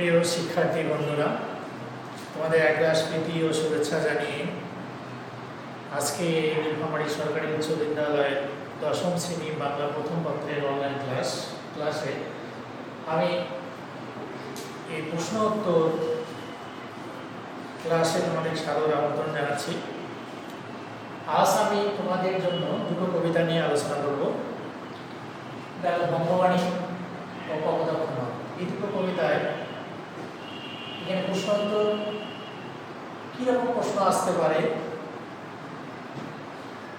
সুপ্রিয় শিক্ষার্থী বন্ধুরা, তোমাদের একবার স্মৃতি ও শুভেচ্ছা জানিয়ে আজকে নীলফামারী সরকারি উচ্চ বিদ্যালয়ের দশম শ্রেণী বাংলা প্রথম পত্রের অনলাইন ক্লাসে আমি এই প্রশ্ন উত্তর ক্লাসে তোমাদের সাদর আমন্ত্রণ জানাচ্ছি। আজ আমি তোমাদের জন্য দুটো কবিতা নিয়ে আলোচনা করব। দেখো, বঙ্গবাণী ও কপোতাক্ষ। এই দুটো কবিতায় এখানে প্রশ্ন উত্তর কীরকম প্রশ্ন আসতে পারে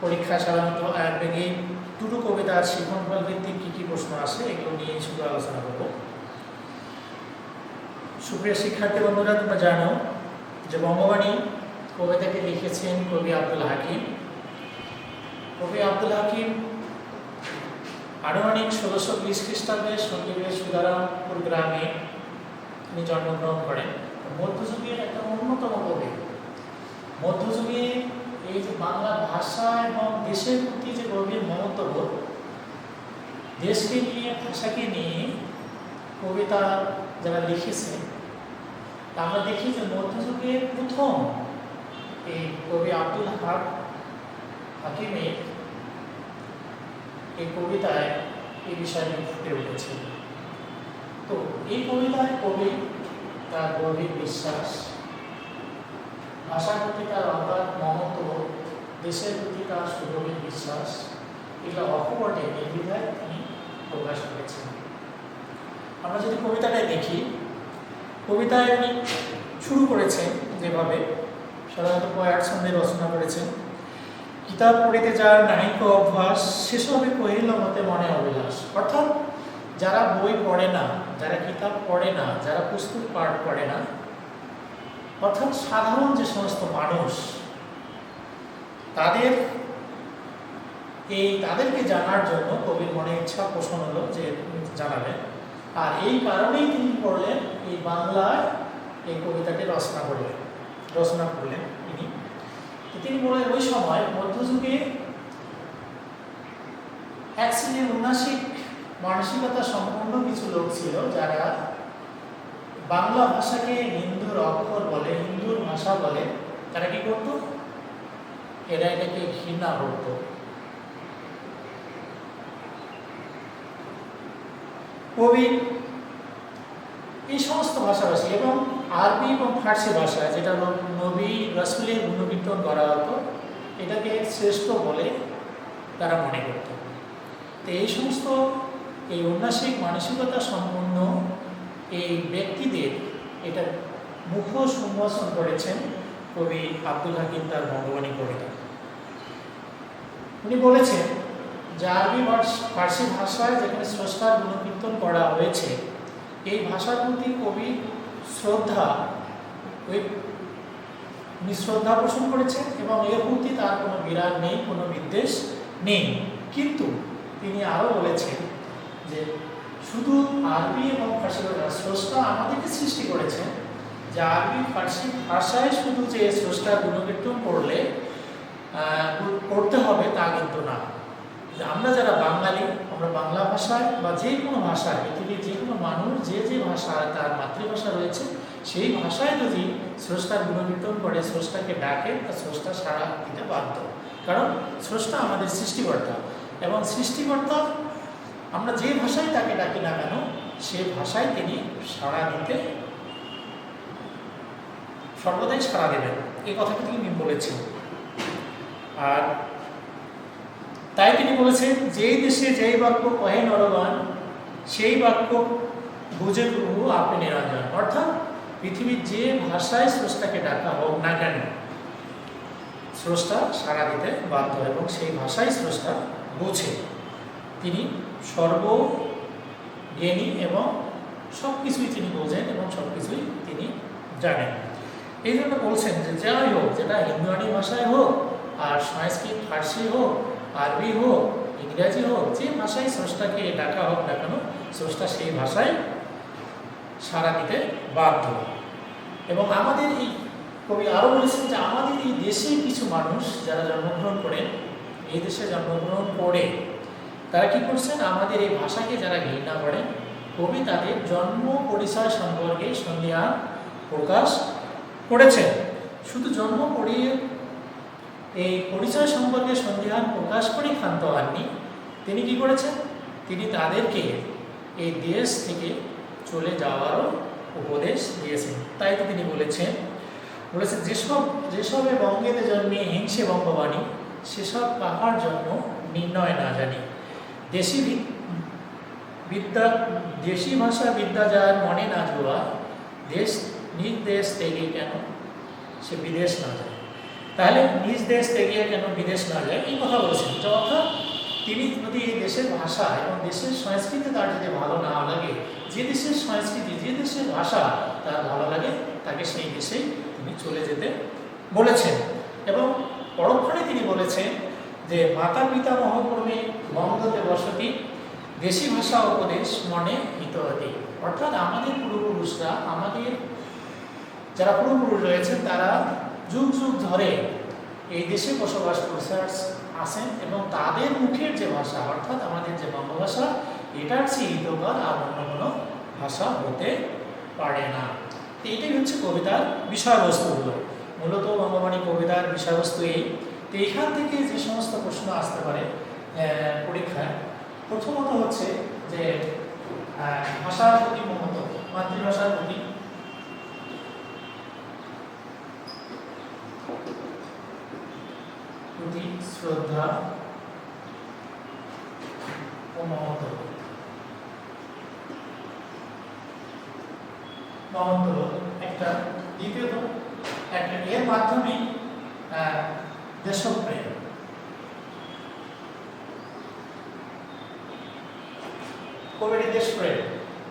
পরীক্ষা সাধারণত এই দুটো কবিতার শিক্ষণফল ভিত্তিক কী কী প্রশ্ন আসে এগুলো নিয়ে শুধু আলোচনা করব। সুপ্রিয় শিক্ষার্থী বন্ধুরা, তোমরা জানো যে বঙ্গবাণী কবিতাটি লিখেছেন কবি আব্দুল হাকিম। কবি আব্দুল হাকিম আনুমানিক 1620 খ্রিস্টাব্দে সন্দ্বীপের সুদারামপুর গ্রামে তিনি জন্মগ্রহণ করেন। মধ্যযুগের একটা অন্যতম কবি। মধ্যযুগে এই যে বাংলা ভাষা এবং দেশের প্রতি যে গভীর মমত্ববোধ, দেশকে নিয়ে ভাষাকে নিয়ে কবিতা যারা লিখেছেন, আমরা দেখি যে মধ্যযুগের প্রথম এই কবি আব্দুল হাকিমের এই কবিতায় এই বিষয়টি ফুটে উঠেছে। তো এই কবিতায় কবি তার গভীর বিশ্বাস, ভাষার প্রতি তার অগাধ মমত্ববোধ, দেশের প্রতি তার সুগভীর বিশ্বাস, এগুলো অকপটে নির্দ্বিধায় তিনি প্রকাশ করেছেন। আমরা যদি কবিতাটায় দেখি, কবিতায় উনি শুরু করেছেন যেভাবে, সাধারণত কয়েক ছন্দে রচনা করেছেন। কিতাব পড়িতে যার নাহিক অভ্যাস, সেসবে কহিল মতে মনে অবিলাস। অর্থাৎ যারা বই পড়ে না, যারা কিতাব পড়ে না, যারা পুস্তক পাঠ করে না, অর্থাৎ সাধারণ যে সমস্ত মানুষ, তাদেরকে জানার জন্য কবির মনে ইচ্ছা পোষণ হলো যে জানাবেন। আর এই কারণেই তিনি পড়লেন, এই বাংলায় এই কবিতাটি রচনা করলেন তিনি বলেন, ওই সময় মধ্যযুগে এক শ্রেণীর উন্নাসিক মানসিকতা সম্পন্ন কিছু লোক ছিল, যারা বাংলা ভাষাকে হিন্দুর অক্ষর বলে, হিন্দুর ভাষা বলে। তারা কি করত? এরা এটাকে ঘৃণা করত। কবি এই সমস্ত ভাষাভাষী এবং আরবি এবং ফার্সি ভাষা, যেটা নবী রাসূলের গুণকীর্তন করা হতো, এটাকে শ্রেষ্ঠ বলে তারা মনে করত। তো এই সমস্ত এই উন্নাসিক মানসিকতা সম্পন্ন এই ব্যক্তিদের এটা মুখোশ উন্মোচন করেছেন কবি আব্দুল হাকিম তার বঙ্গবাণী কবিতা। উনি বলেছেন যে আরবি ফার্সি ভাষায় যেখানে স্রষ্টার গুণকীর্তন করা হয়েছে, এই ভাষার প্রতি কবি শ্রদ্ধা পোষণ করেছেন এবং এর প্রতি তার কোনো বিরাগ নেই, কোনো বিদ্বেষ নেই। কিন্তু তিনি আরও বলেছেন যে শুধু আরবি এবং ফার্সি ভাষা, স্রষ্টা আমাদেরকে সৃষ্টি করেছেন, যে আরবি ফার্সি ভাষায় শুধু যে স্রষ্টার গুণকীর্তন করতে হবে তা কিন্তু না। আমরা যারা বাঙালি, আমরা বাংলা ভাষায় বা যে কোনো ভাষায়, পৃথিবীর যে কোনো মানুষ যে ভাষা তার মাতৃভাষা রয়েছে, সেই ভাষায় যদি স্রষ্টার গুণকীর্তন করে, স্রষ্টাকে ডাকে, তা স্রষ্টা সাড়া দিতে বাধ্য। কারণ স্রষ্টা আমাদের সৃষ্টিকর্তা, এবং সৃষ্টিকর্তা আমরা যে ভাষায় তাকে ডাকি না কেন, সে ভাষায় তিনি সাড়া দিতে সর্বদাই সাড়া দেবেন। এই কথাটি তিনি বলেছেন। আর তাই তিনি বলেছেন, যেই দেশে যেই বাক্য কহে নরবান, সেই বাক্য বুঝে প্রভু আপনি নিরঞ্জন। অর্থাৎ পৃথিবীর যে ভাষায় স্রষ্টাকে ডাকা হোক না কেন, স্রষ্টা সাড়া দিতে বাধ্য, এবং সেই ভাষায় স্রষ্টা বোঝে। তিনি সর্বজ্ঞানী এবং সব কিছুই তিনি বোঝেন এবং সব কিছুই তিনি জানেন। এই জন্য বলছেন যে যাই হোক, যেটা হিন্দুয়ানি ভাষায় হোক, আর সংস্কৃত ফার্সি হোক, আরবি হোক, ইংরাজি হোক, যে ভাষায় স্রষ্টাকে ডাকা হোক না কেন, স্রষ্টা সেই ভাষায় সাড়া দিতে বাধ্য। এবং আমাদের এই কবি আরও বলেছেন যে আমাদের এই দেশে কিছু মানুষ যারা জন্মগ্রহণ করেন, এই দেশে জন্মগ্রহণ করে তারা কি করছেন, আমাদের এই ভাষাকে যারা ঘৃণা করেন, কবি তাদের জন্ম পরিচয় সম্পর্কে সন্দেহান প্রকাশ করেছেন। শুধু জন্ম এই পরিচয় সম্পর্কে সন্দেহান প্রকাশ করে ক্ষান্ত হননি, তিনি কি করেছেন, তিনি তাদেরকে এই দেশ থেকে চলে যাওয়ারও উপদেশ দিয়েছেন। তাই তো তিনি বলেছেন যেসবে বঙ্গেতে জন্মে হিংসে বঙ্গবাণী, সেসব কাহার জন্য নির্ণয় না জানি। দেশি ভাষা বিদ্যা যার মনে না জোয়া, নিজ দেশ থেকে কেন সে বিদেশ না যায়। তাহলে নিজ দেশ থেকে কেন বিদেশ না যায়, এই কথা বলেছেন। অর্থাৎ তিনি যদি এই দেশের ভাষা এবং দেশের সংস্কৃতি তার যদি ভালো না লাগে, যে দেশের সংস্কৃতি, যে দেশের ভাষা তার ভালো লাগে, তাকে সেই দেশেই তিনি চলে যেতে বলেছেন। এবং পরক্ষণে তিনি বলেছেন যে মাতা পিতা মহক্রমে বঙ্গতে বসতি, দেশি ভাষা উপদেশ মনে হিতহতি। অর্থাৎ আমাদের পূর্বপুরুষরা, আমাদের যারা পূর্বপুরুষ রয়েছেন, তারা যুগ যুগ ধরে এই দেশে বসবাস করছে আসেন এবং তাদের মুখের যে ভাষা, অর্থাৎ আমাদের যে বঙ্গভাষা, এটার চেয়ে হিতকর আর অন্য কোনো ভাষা হতে পারে না। এইটাই হচ্ছে কবিতার বিষয়বস্তুগুলো। মূলত বঙ্গবাণী কবিতার বিষয়বস্তু এই। তো এইখান থেকে যে সমস্ত প্রশ্ন আসতে পারে পরীক্ষায়, প্রথমত হচ্ছে যে ভাষার প্রতি মমত্ব, মাতৃভাষার প্রতি শ্রদ্ধা ও মমত্ব একটা। দ্বিতীয়ত এর মাধ্যমে দেশপ্রেম, কবির দেশপ্রেম,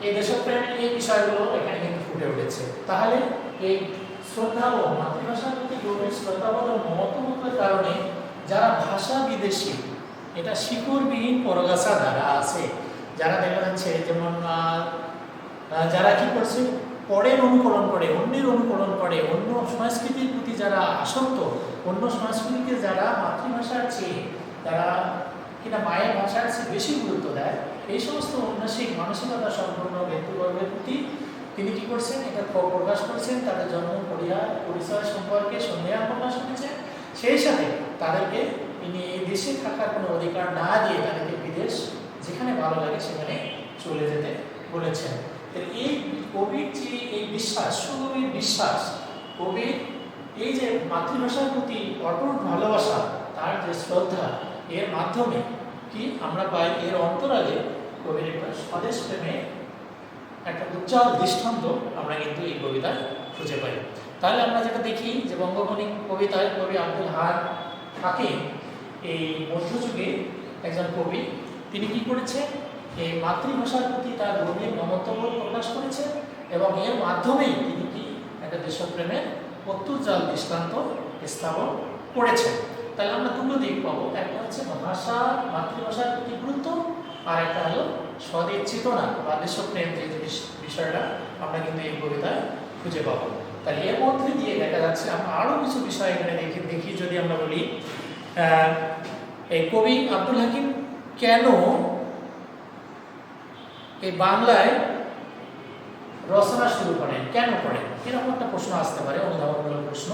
এই দেশপ্রেম, এই বিষয়গুলো এখানে কিন্তু ফুটে উঠেছে। তাহলে এই শ্রদ্ধা ও মাতৃভাষার প্রতি গভীর শ্রদ্ধাবোধ ও মমত্ববোধের কারণে যারা ভাষা বিদেশি, এটা শিকড়বিহীন পরগাছা দ্বারা আছে, যারা দেখা যাচ্ছে যেমন যারা কি করছে, পরের অনুকরণ করে, অন্যের অনুকরণ করে, অন্য সংস্কৃতির প্রতি যারা আসক্ত, অন্য সংস্কৃতিকে যারা মাতৃভাষার চেয়ে, যারা কিনা মায়ের ভাষার চেয়ে বেশি গুরুত্ব দেয়, এই সমস্ত উন্নসিক মানসিকতা সম্পন্ন ব্যক্তিবর্গের প্রতি তিনি কি করছেন, এটা প্রকাশ করছেন। তাদের জন্ম পরিচয় সম্পর্কে সন্দেহ প্রকাশ করেছেন। সেই সাথে তাদেরকে তিনি এই দেশে থাকার কোনো অধিকার না দিয়ে তাদেরকে বিদেশ, যেখানে ভালো লাগে সেখানে চলে যেতে বলেছেন। এই কবির যে এই বিশ্বাস, সুগভীর বিশ্বাস, কবির এই যে মাতৃভাষার প্রতি অটুট ভালোবাসা, তার যে শ্রদ্ধা, এর মাধ্যমে কি আমরা পাই, এর অন্তরালে কবির একটা স্বদেশ প্রেমে একটা উজ্জ্বল দৃষ্টান্ত আমরা কিন্তু এই কবিতায় খুঁজে পাই। তাহলে আমরা যেটা দেখি যে বঙ্গবন্ধু কবিতায় কবি আব্দুল হাকিম এই মধ্যযুগে একজন কবি, তিনি কি করেছেন, এই মাতৃভাষার প্রতি তার গভীর মমত্ববোধ প্রকাশ করেছেন এবং এর মাধ্যমেই তিনি কি একটা দেশপ্রেমের অত্যুজ্জ্বল দৃষ্টান্ত স্থাপন করেছেন। তাহলে আমরা দুটো দিক পাবো, একটা হচ্ছে ভাষা, মাতৃভাষার প্রতি গুরুত্ব, আর একটা হলো স্বদেশ চেতনা বা দেশপ্রেম, যে বিষয়টা আমরা কিন্তু এই কবিতায় খুঁজে পাবো। তাহলে এর মধ্যে দিয়ে দেখা যাচ্ছে আমরা আরও কিছু বিষয় এখানে দেখি। যদি আমরা বলি এই কবি আব্দুল হাকিম কেন এই বাংলায় রচনা শুরু করেন, কেন করেন, এরকম একটা প্রশ্ন আসতে পারে, অনুধাবনমূলক প্রশ্ন।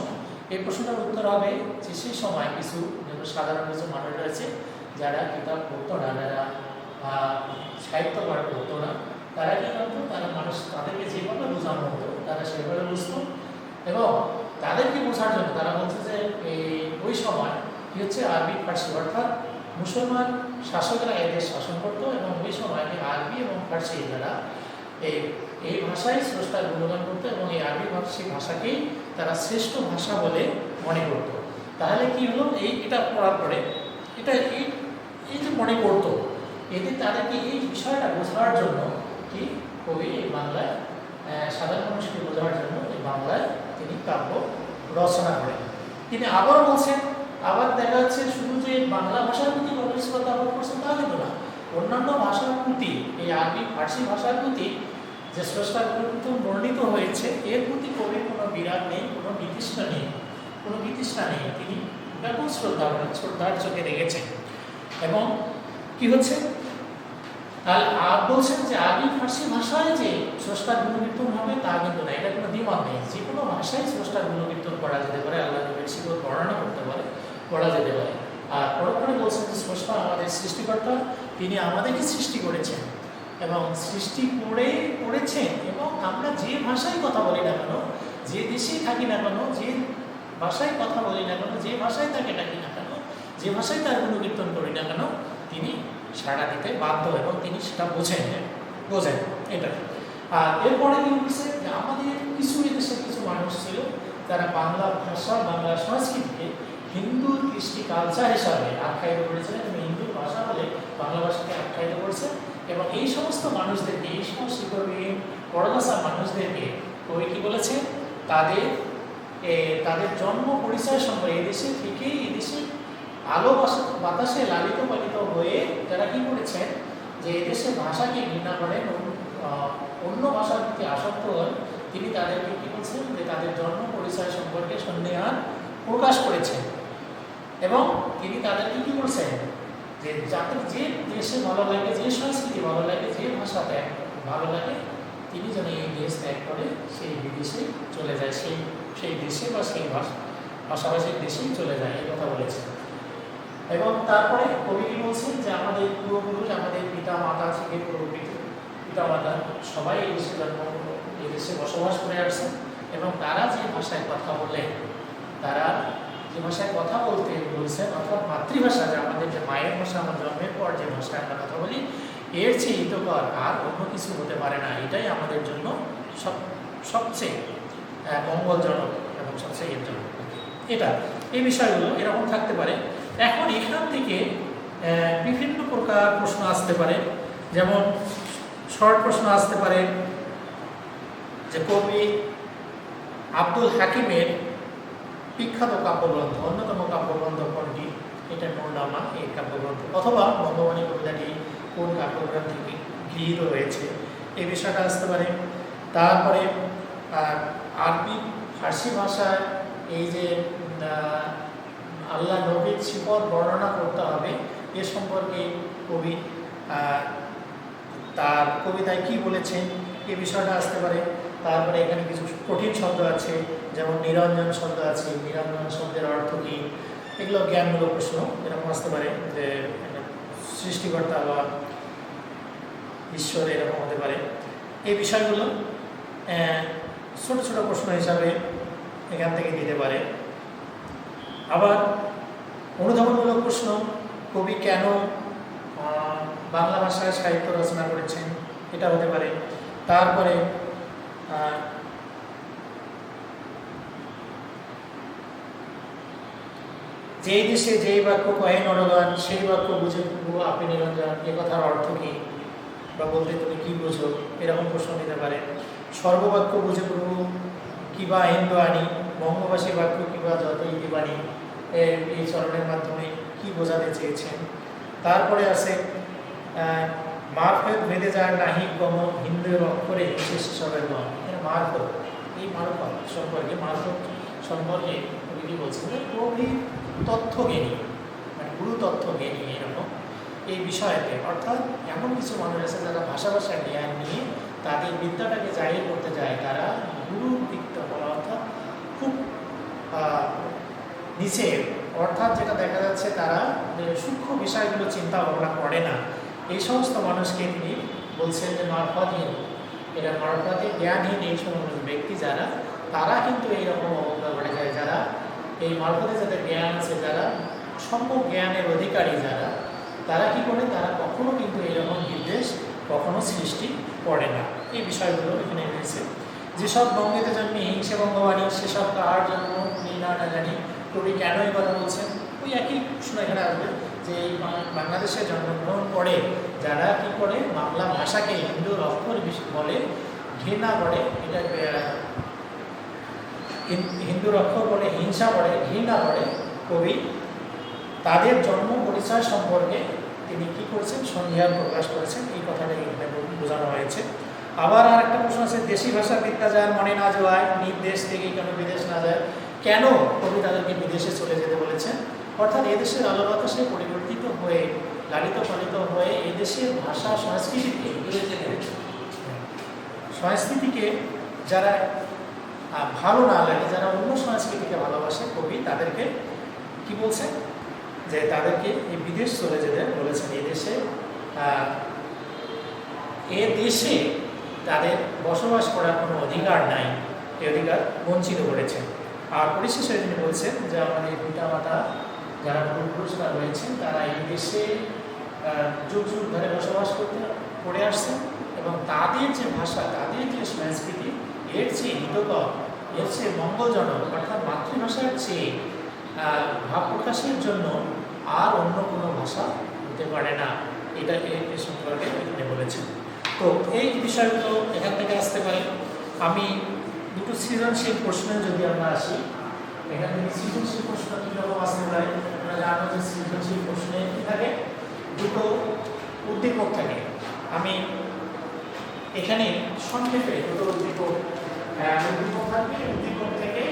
এই প্রশ্নটার উত্তর হবে যে সেই সময় কিছু সাধারণ কিছু মানুষ রয়েছে যারা কিতাব পড়তো না, যারা সাহিত্য পাঠ করতো না, তারা কি করতো, তারা মানুষ তাদেরকে যেভাবে বোঝানো হতো তারা সেভাবে বুঝতো। এবং তাদেরকে বোঝার জন্য তারা বলছে যে ওই সময় কি হচ্ছে, আরবি ফার্সি, অর্থাৎ মুসলমান শাসকরা এদের শাসন করতো এবং ওই সময় আরবি এবং ফার্সি দ্বারা এই ভাষায় স্রষ্টার গুণগান করতো এবং এই আরবি ফার্সি ভাষাকেই তারা শ্রেষ্ঠ ভাষা বলে মনে করতো। তাহলে কি হলো, এটা পড়ার পরে এটা এই যে মনে করতো, এতে তাদেরকে এই বিষয়টা বোঝার জন্য কি কবি এই বাংলায় সাধারণ মানুষকে বোঝার জন্য এই বাংলায় তিনি কাব্য রচনা করেন। তিনি আবার বলছেন, আবার দেখা যাচ্ছে শুধু যে বাংলা ভাষার প্রতি গভীর শ্রদ্ধা বোধ করছেন তা কিন্তু না, অন্যান্য ভাষার প্রতি, এই আরবি ফার্সি ভাষার প্রতি যে স্রষ্টার বর্ণিত হয়েছে, এর প্রতি কবির কোনো বিরাগ নেই, কোনো বিতৃষ্ণা নেই। তিনি ব্যাপক শ্রদ্ধার চোখে দেখেছেন। এবং কি হচ্ছে, আর বলছেন যে আরবি ফার্সি ভাষায় যে স্রষ্টার গুণকীর্তন হবে তা কিন্তু না, এটা কোনো দ্বিমত নেই। যে কোনো ভাষায় স্রষ্টার গুণকীর্তন করা যেতে পারে, আল্লাহ নবীর সিফত বর্ণনা করতে পারে, করা যেতে পারে। আর পরপরে বলছেন যে স্রষ্টা আমাদের সৃষ্টিকর্তা, তিনি আমাদেরকে সৃষ্টি করেছেন এবং সৃষ্টি করেছেন, এবং আমরা যে ভাষায় কথা বলি না কেন, যে দেশেই থাকি না কেন, যে ভাষায় কথা বলি না কেন, যে ভাষায় তাকে ডাকি না কেন, যে ভাষায় তার গুণকীর্তন করি না কেন, তিনি সাড়া দিতে বাধ্য এবং তিনি সেটা বোঝেন। এটা। আর এরপরে কি বলছে যে আমাদের কিছু এদেশের কিছু মানুষ ছিল যারা বাংলা ভাষা, বাংলা সংস্কৃতিকে হিন্দু কৃষ্টি কালচার হিসাবে আখ্যায়িত করেছিলেন এবং হিন্দু ভাষা বলে বাংলা ভাষাকে আখ্যায়িত করেছে। এবং এই সমস্ত মানুষদেরকে, এই সমস্ত শিক্ষাবিহীন পড়াশা মানুষদেরকে কবি কি বলেছে, তাদের জন্ম পরিচয় সম্পর্কে এদেশে থেকেই, এদেশে আলো বাতাসে লালিত পালিত হয়ে যারা কি করেছেন, যে এদেশের ভাষাকে ঘৃণা করেন, অন্য ভাষার প্রতি আসক্ত হন, তিনি তাদেরকে কি বলছেন, যে তাদের জন্ম পরিচয় সম্পর্কে সন্দেহান প্রকাশ করেছেন। এবং তিনি তাদেরকে কি বলছেন, যে যাদের যে দেশে ভালো লাগে, যে সংস্কৃতি ভালো লাগে, যে ভাষা ভালো লাগে, তিনি যেন এই দেশ ত্যাগ করে সেই বিদেশে চলে যায়, সেই দেশে বা সেই ভাষাভাষীর দেশেই চলে যায়, এই কথা বলেছেন। এবং তারপরে কবি কি বলছেন, যে আমাদের পূর্বপুরুষ, আমাদের পিতা মাতা থেকে পিতা মাতা সবাই এই দেশে জন্ম, এই দেশে বসবাস করে আসছেন, এবং তারা যে ভাষায় কথা বলেন, তারা যে ভাষায় কথা বলতে বলছেন, অর্থাৎ মাতৃভাষা, যে আমাদের যে মায়ের ভাষা, আমার জন্মের পর যে ভাষায় আমরা কথা বলি, এর চেয়ে হিতকর আর অন্য কিছু হতে পারে না। এটাই আমাদের জন্য সবচেয়ে মঙ্গলজনক এবং সবচেয়ে জনক। এটা এই বিষয়গুলো এরকম থাকতে পারে। এখন এখান থেকে বিভিন্ন প্রকার প্রশ্ন আসতে পারে, যেমন শর্ট প্রশ্ন আসতে পারে যে কবি আব্দুল হাকিমের বিখ্যাত কাব্যগ্রন্থ, অন্যতম কাব্যগ্রন্থ কোনটি, এটা নূরনামা এই কাব্যগ্রন্থ, অথবা বঙ্গবাণী কবিতাটি কোন কাব্যগ্রন্থে গৃহীত হয়েছে, এই বিষয়টা আসতে পারে। তারপরে আরবি ফার্সি ভাষায় এই যে আল্লাহ নবীর সিফত বর্ণনা করতে হবে, এ সম্পর্কে কবি তার কবিতায় কি বলেছেন, এ বিষয়টা আসতে পারে। তারপরে এখানে কিছু কঠিন শব্দ আছে, যেমন নিরঞ্জন শব্দ আছে, নিরঞ্জন শব্দের অর্থ কী, এগুলো জ্ঞানমূলক প্রশ্ন এরকম আসতে পারে, যে সৃষ্টিকর্তা বা ঈশ্বর এরকম হতে পারে। এই বিষয়গুলো ছোট ছোট প্রশ্ন হিসাবে এখান থেকে দিতে পারে। আবার অনুধাবনমূলক প্রশ্ন, কবি কেন বাংলা ভাষায় সাহিত্য রচনা করেছেন, এটা হতে পারে। তারপরে যেই দেশে যেই বাক্য কহে নরগান, সেই বাক্য বুঝে প্রভু আপনি নিরঞ্জন, এ কথার অর্থ কী, বা বলতে তুমি কী বোঝো, এরকম প্রশ্ন দিতে পারে। সর্ববাক্য বুঝে প্রভু কিবা হিন্দু আনি, বঙ্গবাসী বাক্য কিবা যত ইতিবাণী, এই চরণের মাধ্যমে কি বোঝাতে চেয়েছেন। তারপরে আছে মারফত বেঁধে যায় নাহি গম, হিন্দুর অক্ষরে শেষ সবের গম। মারফত, এই মারফত সম্পর্কে কবি কি বলছেন, কবি তথ্যজ্ঞানী, মানে গুরু তথ্যজ্ঞানী এরকম এই বিষয়তে, অর্থাৎ এমন কিছু মানুষ আছে যারা ভাষা জ্ঞান নিয়ে তাদের বিদ্যাটাকে জাহির করতে যায়, তারা গুরু বিদ্যা বলা, অর্থাৎ খুব নিচে, অর্থাৎ যেটা দেখা যাচ্ছে তারা সূক্ষ্ম বিষয়গুলো চিন্তা ভাবনা করে না, এই সমস্ত মানুষকে তিনি বলছেন যে মারফতহীন, এরা মারফতে জ্ঞানহীন এই সমস্ত ব্যক্তি যারা, তারা কিন্তু এইরকম অবজ্ঞা করে যায়, যারা এই মারফতে যাদের জ্ঞান আছে, যারা সম্যক জ্ঞানের অধিকারী যারা, তারা কি করে, তারা কখনো কিন্তু এইরকম বিদ্বেষ কখনো সৃষ্টি করে না। এই বিষয়গুলো এখানে রয়েছে। যেসব বঙ্গেতে জন্মে হিংসে বঙ্গবাণী, সেসব কার জন্য না জানি, কবি কেন এই কথা বলছেন, ওই একই প্রশ্ন এখানে আসবে, যে বাংলাদেশে জন্মগ্রহণ করে যারা কি করে বাংলা ভাষাকে হিন্দুর অক্ষর বলে ঘৃণা করে, এটা হিন্দুর অক্ষর বলে হিংসা করে, ঘৃণা করে, কবি তাদের জন্ম পরিচয় সম্পর্কে তিনি কি করেছেন, সন্দেহ প্রকাশ করেছেন, এই কথাটা এখানে বোঝানো হয়েছে। আবার আর একটা প্রশ্ন আছে, দেশি ভাষা বিদ্যা যার মনে না যায়, নিজ দেশ থেকে কেন বিদেশ না যায়, কেন কবি তাদেরকে বিদেশে চলে যেতে বলেছেন, অর্থাৎ এদেশের আলো বাতাসে পরিবর্তিত হয়ে লালিত পালিত হয়ে এদেশের ভাষা সংস্কৃতিকে যারা ভালো না লাগে, যারা অন্য সংস্কৃতিকে ভালোবাসে, কবি তাদেরকে কি বলছেন, যে তাদেরকে এই বিদেশ চলে যেতে বলেছেন। এ দেশে তাদের বসবাস করার কোনো অধিকার নাই, এই অধিকার বঞ্চিত করেছেন। আর পরিশেষে তিনি বলছেন যে আমাদের পিতামাতা যারা পূর্বপুরুষরা রয়েছেন তারা এই দেশে যুগ যুগ ধরে বসবাস করে আসছেন এবং তাদের যে ভাষা, তাদের যে সংস্কৃতি, এর চেয়ে হিতকর, এর চেয়ে মঙ্গলজনক, অর্থাৎ মাতৃভাষার চেয়ে ভাব প্রকাশের জন্য আর অন্য কোনো ভাষা হতে পারে না, এটা এই সম্পর্কে এখানে বলেছেন। তো এই বিষয়গুলো এখান থেকে আসতে পারে। আমি দুটো সৃজনশীল প্রশ্নে যদি আমরা আসি, এখান থেকে সৃজনশীল প্রশ্ন কীরকম আসতে পারে, আমরা জানবো যে সৃজনশীল প্রশ্নে কী থাকে, দুটো উদ্দীপক থাকে। আমি এখানে সংক্ষেপে দুটো উদ্দীপক থাকবে, উদ্দীপক থেকে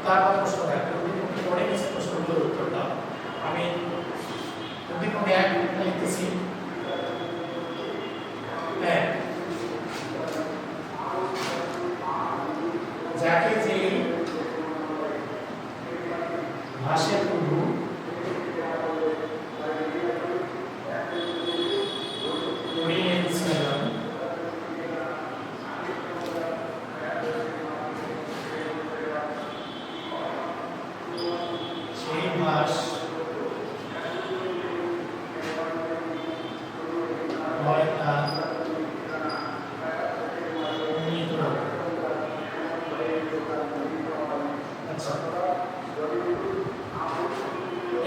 তারপর প্রশ্ন থাকবে, উদ্দীপকটি পরে নিচে প্রশ্নগুলোর উত্তর দাও। আমি উদ্দীপক 1 লিখতেছি। যাকে যে ভাষার প্রভু করিয়েছিলেন, সেই ভাষ হয় তা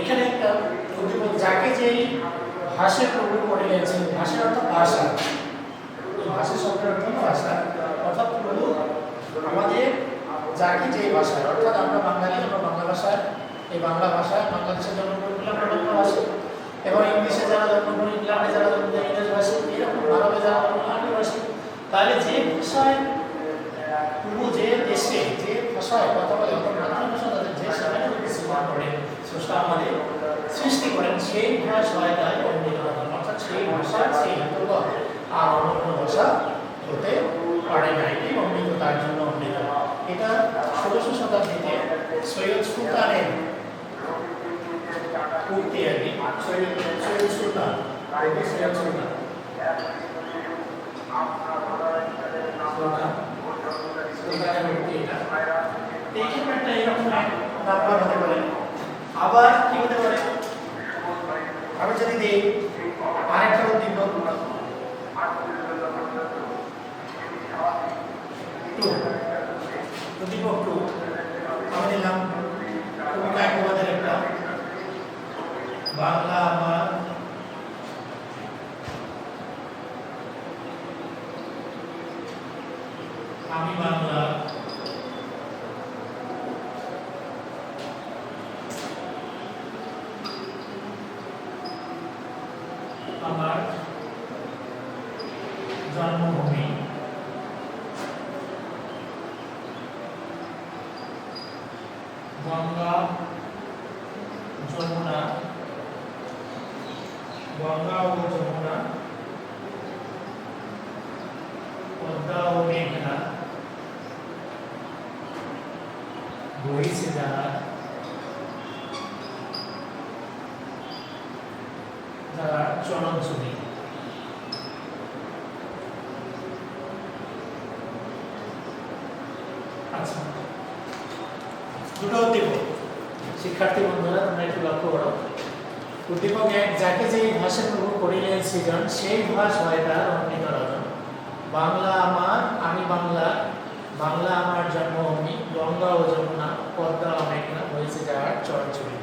এখানে একটা উদ্দীপক, যাকে যেই ভাষার প্রভু করে নিয়েছেন, ভাষার অর্থ ভাষা, ভাষা শব্দের অর্থ ভাষা, অর্থাৎ প্রভু আমাদের যাকে যেই ভাষায়, অর্থাৎ আমরা বাঙালি, আমরা বাংলা ভাষায়, এই বাংলা ভাষায় বাংলাদেশে জন্মগ্রহণ করলে আমরা বাংলা ভাষী, এবং ইংলিশে যারা জন্মগ্রহণ, ইংল্যান্ডে যারা জন্মগ্রহণ ইংরেজি ভাষী, এরকম ভারতে যারা জন্মগ্রহণ ভাষী, তাহলে যে ভাষায় প্রভু, যে দেশে যে ভাষায় কথা বলে, অর্থাৎ মাতৃভাষা তাদের যে সেখানে সৃষ্টি করেন, স্রষ্টা আমাদের সৃষ্টি করেন, সেই ভাষায় তাই অমৃত, অর্থাৎ সেই ভাষা, সেই হিতকর আর অন্য কোনো ভাষা হতে পারে না, এটি অমৃত, তার জন্য অমৃত। এটা 16শ শতাব্দীতে সৈয়দ সুলতানের উক্তি আর কি, সৈয়দ সুলতান, সৈয়দ সুলতান নাম্বার হতে পারে। আবার কি হতে পারে, আমি যদি দিই আরেকটা উদ্দীপক 2, উদ্দীপক 2 আমি দিলাম কবিতা একবাদের একটা, বাংলা আমার আমি বাংলা আমার জন্মভূমি, গঙ্গা যমুনা, গঙ্গা ও যমুনা, পদ্মা ও মেঘনা বহিছে যারা, যারা চরণচুরি। আচ্ছা, দুটো উদ্দীপক, শিক্ষার্থী বন্ধুরা তোমরা একটু লক্ষ্য করো। উদ্দীপক 1, যাকে যেই ভাষা প্রভু করিলেন সৃজন, সেই ভাষ হয় তার অমৃত রজন। বাংলা আমার, আমি বাংলা, বাংলা আমার জন্মভূমি, গঙ্গা ও যমুনা, পদ্মা ও মেঘনা হয়েছে যার চরণচুরি।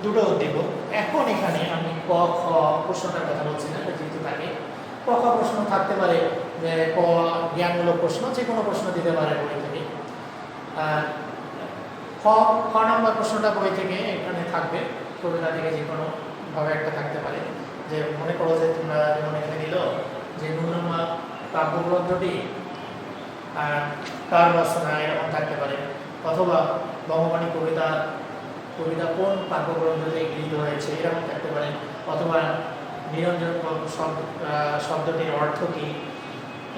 দুটো উদ্দীপক। এখন এখানে আমি ক খ প্রশ্নটার কথা বলছি না, যেহেতু তাকে ক খ প্রশ্ন থাকতে পারে, যে ক জ্ঞানমূলক প্রশ্ন, যে কোনো প্রশ্ন দিতে পারে বই থেকে। খ নম্বর প্রশ্নটা বই থেকে এখানে থাকবে, কবিতা থেকে যে কোনো ভাবে একটা থাকতে পারে। যে মনে করো যে তোমরা যেমন এখানে দিল যে নুরুন্নাহ কাব্যগ্রন্থটি কার রচনা, এরকম থাকতে পারে, অথবা বঙ্গবাণী কবিতা কোন কাব্যগ্রন্থ থেকে গৃহীত হয়েছে, এরকম থাকতে পারে, অথবা নিরঞ্জন শব্দটির অর্থ কী,